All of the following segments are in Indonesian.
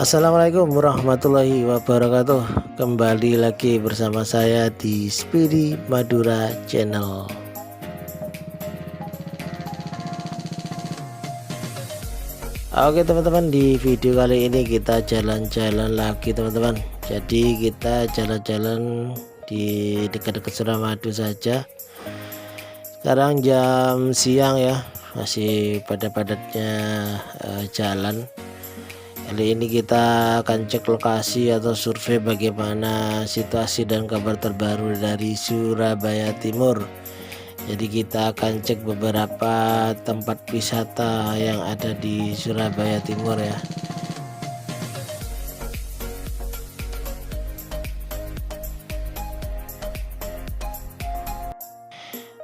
Assalamualaikum warahmatullahi wabarakatuh. Kembali lagi bersama saya di Speedy Madura Channel. Oke teman-teman, di video kali ini kita jalan-jalan lagi teman-teman. Jadi kita jalan-jalan di dekat-dekat Suramadu saja. Sekarang jam siang ya, masih padat-padatnya jalan. Kali ini kita akan cek lokasi atau survei bagaimana situasi dan kabar terbaru dari Surabaya Timur. Jadi kita akan cek beberapa tempat wisata yang ada di Surabaya Timur ya.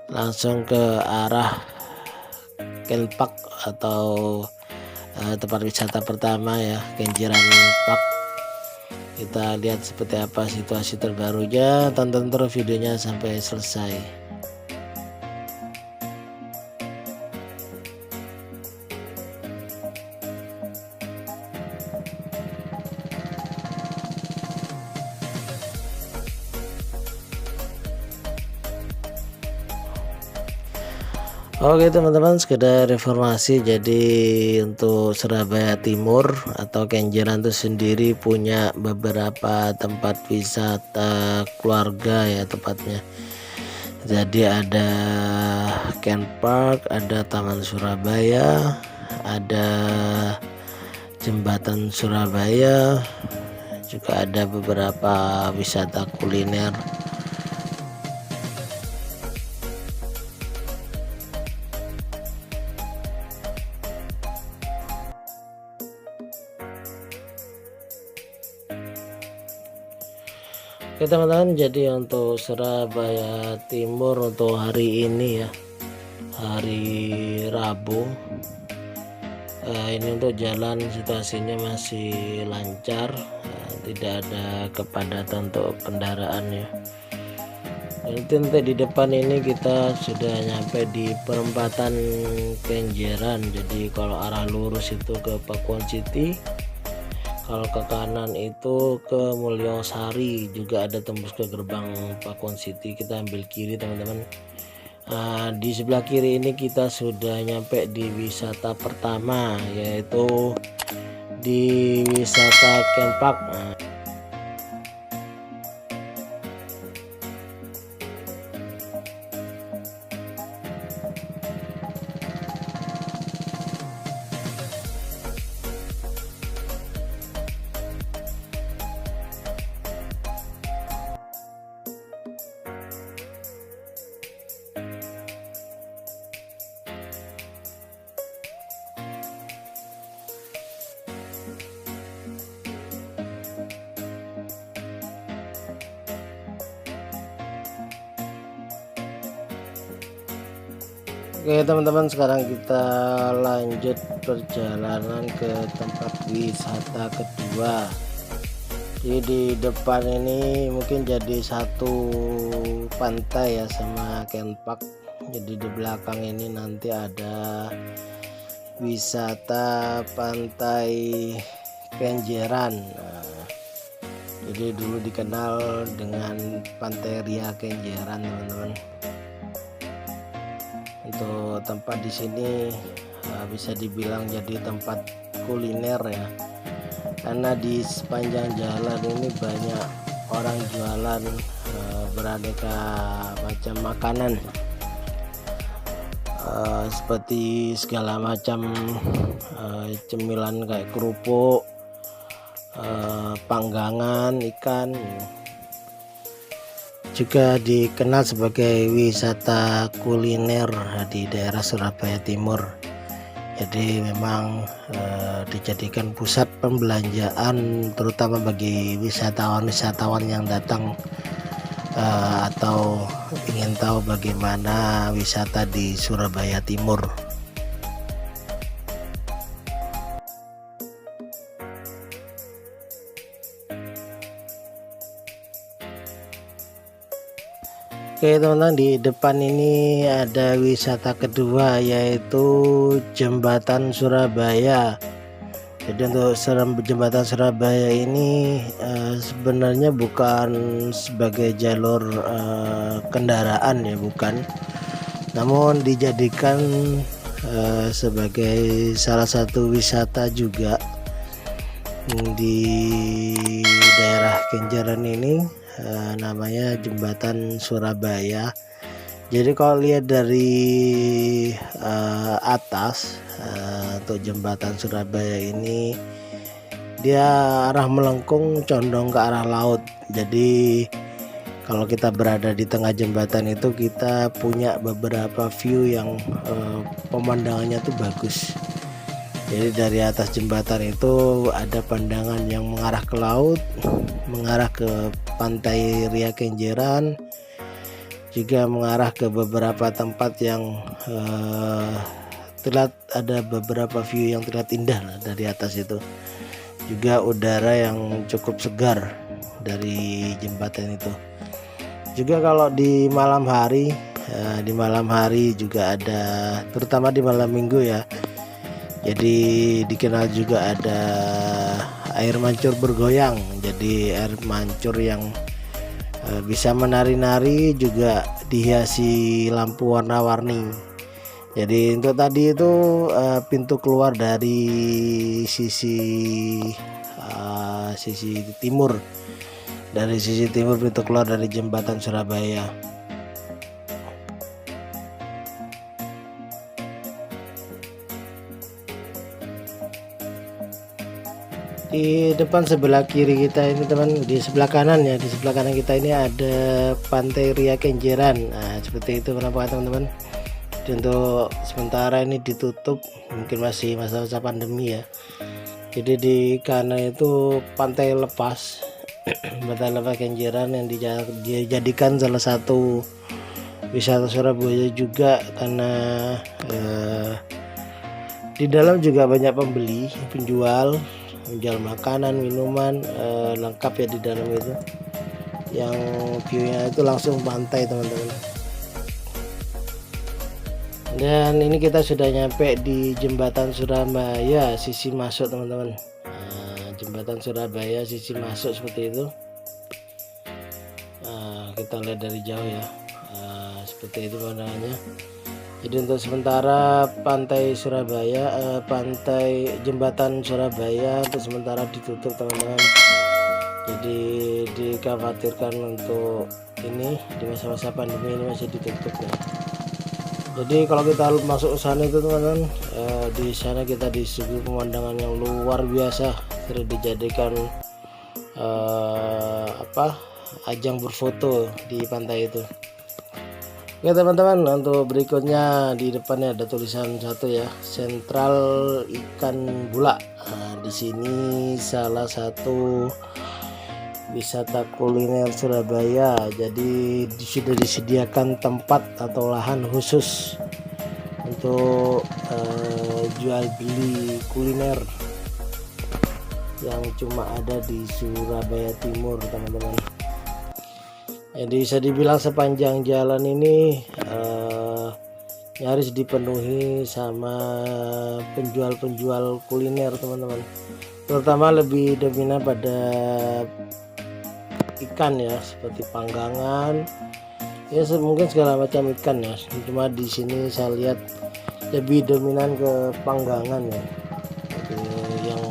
Langsung ke arah Kenpak atau tempat wisata pertama ya, Kenjeran Park. Kita lihat seperti apa situasi terbarunya, tonton terus videonya sampai selesai. Oke teman-teman, sekedar informasi, jadi untuk Surabaya Timur atau Kenjeran itu sendiri punya beberapa tempat wisata keluarga ya tepatnya. Jadi ada Ken Park, ada Taman Surabaya, ada Jembatan Surabaya, juga ada beberapa wisata kuliner. Oke teman-teman, jadi untuk Surabaya Timur untuk hari ini ya, hari Rabu, ini untuk jalan situasinya masih lancar, tidak ada kepadatan untuk kendaraan ya. Nanti di depan ini kita sudah nyampe di perempatan Kenjeran. Jadi kalau arah lurus itu ke Pakuan City, kalau ke kanan itu ke Mulyosari, juga ada tembus ke gerbang Pakuan City. Kita ambil kiri teman-teman. Di sebelah kiri ini kita sudah nyampe di wisata pertama, yaitu di wisata Ken Park. Oke teman-teman, sekarang kita lanjut perjalanan ke tempat wisata kedua. Jadi di depan ini mungkin jadi satu pantai ya sama Ken Park. Jadi di belakang ini nanti ada wisata pantai Kenjeran. Jadi dulu dikenal dengan Pantai Ria Kenjeran teman-teman. Untuk tempat di sini bisa dibilang jadi tempat kuliner ya, karena di sepanjang jalan ini banyak orang jualan beraneka macam makanan, seperti segala macam cemilan kayak kerupuk, panggangan ikan. Juga dikenal sebagai wisata kuliner di daerah Surabaya Timur. Jadi memang dijadikan pusat pembelanjaan terutama bagi wisatawan-wisatawan yang datang atau ingin tahu bagaimana wisata di Surabaya Timur. Oke teman-teman, di depan ini ada wisata kedua, yaitu Jembatan Surabaya. Jadi untuk jembatan Surabaya ini sebenarnya bukan sebagai jalur kendaraan ya, bukan, namun dijadikan sebagai salah satu wisata juga di daerah Kenjeran ini, namanya jembatan Surabaya. Jadi kalau lihat dari atas, untuk jembatan Surabaya ini dia arah melengkung condong ke arah laut. Jadi kalau kita berada di tengah jembatan itu kita punya beberapa view yang pemandangannya tuh bagus. Jadi dari atas jembatan itu ada pandangan yang mengarah ke laut, mengarah ke pantai Ria Kenjeran, juga mengarah ke beberapa tempat yang terlihat, ada beberapa view yang terlihat indah lah dari atas itu. Juga udara yang cukup segar dari jembatan itu. Juga kalau di malam hari, juga ada, terutama di malam minggu ya. Jadi dikenal juga ada air mancur bergoyang. Jadi air mancur yang bisa menari-nari, juga dihiasi lampu warna-warni. Jadi untuk tadi itu pintu keluar dari sisi timur. Dari sisi timur pintu keluar dari jembatan Surabaya. Di depan sebelah kiri kita ini teman, di sebelah kanan ya, di sebelah kanan kita ini ada pantai Ria Kenjeran. Nah seperti itu penampakan teman-teman. Untuk sementara ini ditutup, mungkin masih masa-masa pandemi ya. Jadi di kanan itu pantai lepas, pantai lepas Kenjeran yang dijadikan salah satu wisata Surabaya juga, karena di dalam juga banyak pembeli, penjual makanan, minuman, lengkap ya di dalam itu. Yang viewnya itu langsung pantai teman-teman. Dan ini kita sudah nyampe di jembatan Surabaya sisi masuk teman-teman. Jembatan Surabaya sisi masuk seperti itu. Kita lihat dari jauh ya, seperti itu pandangannya. Jadi untuk sementara pantai Surabaya, pantai jembatan Surabaya untuk sementara ditutup teman-teman. Jadi dikhawatirkan untuk ini di masa-masa pandemi ini masih ditutup ya. Jadi kalau kita masuk ke sana itu teman-teman, di sana kita disuguhi pemandangan yang luar biasa, sudah dijadikan ajang berfoto di pantai itu. Oke teman-teman, untuk berikutnya di depannya ada tulisan satu ya, Sentral Ikan Bula. Nah, di sini salah satu wisata kuliner Surabaya. Jadi sudah disediakan tempat atau lahan khusus untuk jual beli kuliner yang cuma ada di Surabaya Timur teman-teman. Jadi bisa dibilang sepanjang jalan ini nyaris dipenuhi sama penjual-penjual kuliner teman-teman. Terutama lebih dominan pada ikan ya, seperti panggangan ya, mungkin segala macam ikan ya. Cuma di sini saya lihat lebih dominan ke panggangan ya. Jadi yang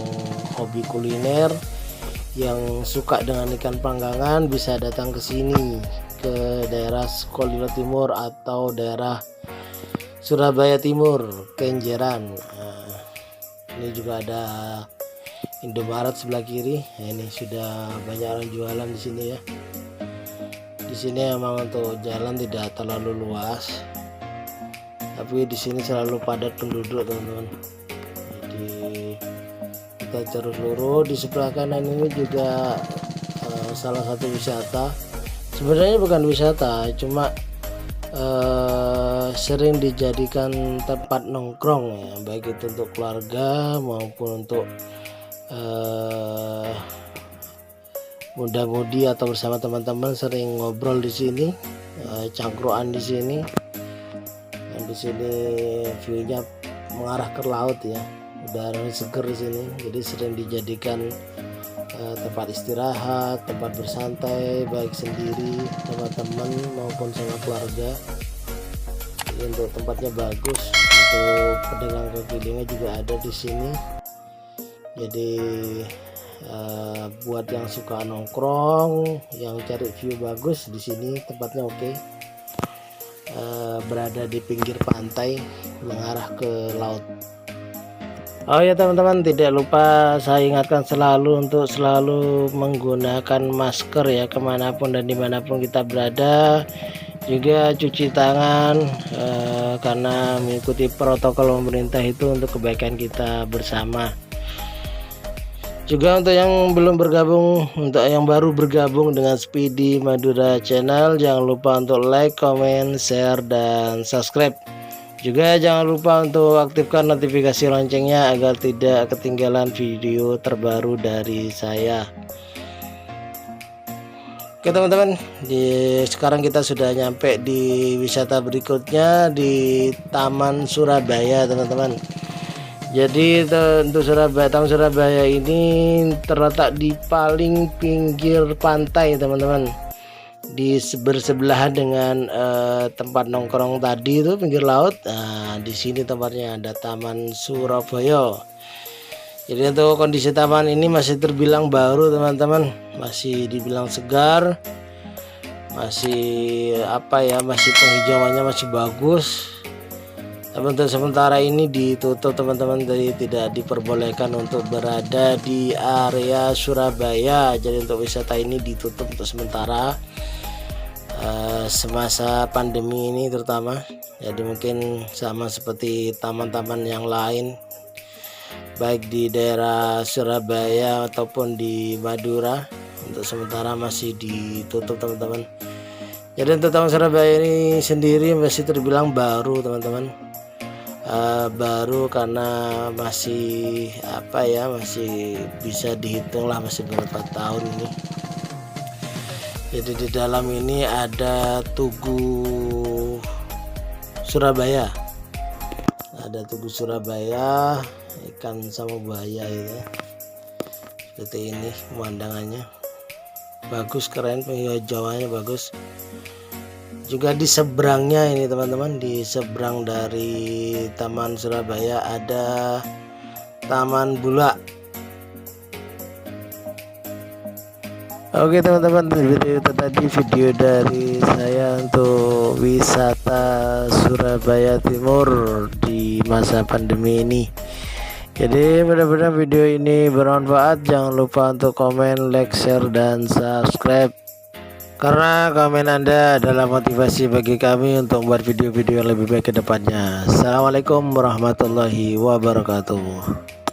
hobi kuliner, yang suka dengan ikan panggangan bisa datang ke sini, ke daerah Sukolilo Timur atau daerah Surabaya Timur, Kenjeran. Nah, ini juga ada Indomaret sebelah kiri. Nah, ini sudah banyak orang jualan di sini ya. Di sini memang untuk jalan tidak terlalu luas, tapi di sini selalu padat penduduk teman-teman. Jadi kita terus lurus. Di sebelah kanan ini juga salah satu wisata. Sebenarnya bukan wisata, cuma sering dijadikan tempat nongkrong ya, baik itu untuk keluarga maupun untuk muda-mudi atau bersama teman-teman sering ngobrol di sini, cangkruan di sini. Dan di sini view-nya mengarah ke laut ya. udara seger di sini, jadi sering dijadikan tempat istirahat, tempat bersantai, baik sendiri sama teman maupun sama keluarga. Jadi untuk tempatnya bagus, untuk pedagang kaki lima juga ada di sini. Jadi buat yang suka nongkrong, yang cari view bagus, di sini tempatnya oke. Berada di pinggir pantai mengarah ke laut. Oh ya teman-teman, tidak lupa saya ingatkan selalu untuk selalu menggunakan masker ya, kemanapun dan dimanapun kita berada. Juga cuci tangan, karena mengikuti protokol pemerintah itu untuk kebaikan kita bersama. Juga untuk yang belum bergabung, untuk yang baru bergabung dengan Speedy Madura Channel, jangan lupa untuk like, comment, share, dan subscribe. Juga jangan lupa untuk aktifkan notifikasi loncengnya agar tidak ketinggalan video terbaru dari saya. Oke teman-teman, sekarang kita sudah nyampe di wisata berikutnya di Taman Surabaya teman-teman. Jadi untuk Taman Surabaya ini terletak di paling pinggir pantai teman-teman, di bersebelahan dengan tempat nongkrong tadi itu pinggir laut. Nah, di sini tempatnya ada Taman Surabaya. Jadi untuk kondisi taman ini masih terbilang baru teman-teman, masih dibilang segar, masih masih penghijauannya masih bagus. Tapi untuk sementara ini ditutup teman-teman, jadi tidak diperbolehkan untuk berada di area Surabaya. Jadi untuk wisata ini ditutup untuk sementara semasa pandemi ini terutama. Jadi mungkin sama seperti taman-taman yang lain, baik di daerah Surabaya ataupun di Madura, untuk sementara masih ditutup teman-teman. Jadi untuk Taman Surabaya ini sendiri masih terbilang baru teman-teman. Baru karena masih masih bisa dihitung lah, masih beberapa tahun ini. Jadi di dalam ini ada Tugu Surabaya, ikan sama buaya itu. Seperti ini pemandangannya, bagus, keren, penghijauannya bagus. Juga di seberangnya ini teman-teman, di seberang dari Taman Surabaya ada Taman Bulak. Oke teman-teman, itu tadi video dari saya untuk wisata Surabaya Timur di masa pandemi ini. Jadi mudah-mudahan video ini bermanfaat. Jangan lupa untuk komen, like, share, dan subscribe, karena komen Anda adalah motivasi bagi kami untuk membuat video-video yang lebih baik ke depannya. Assalamualaikum warahmatullahi wabarakatuh.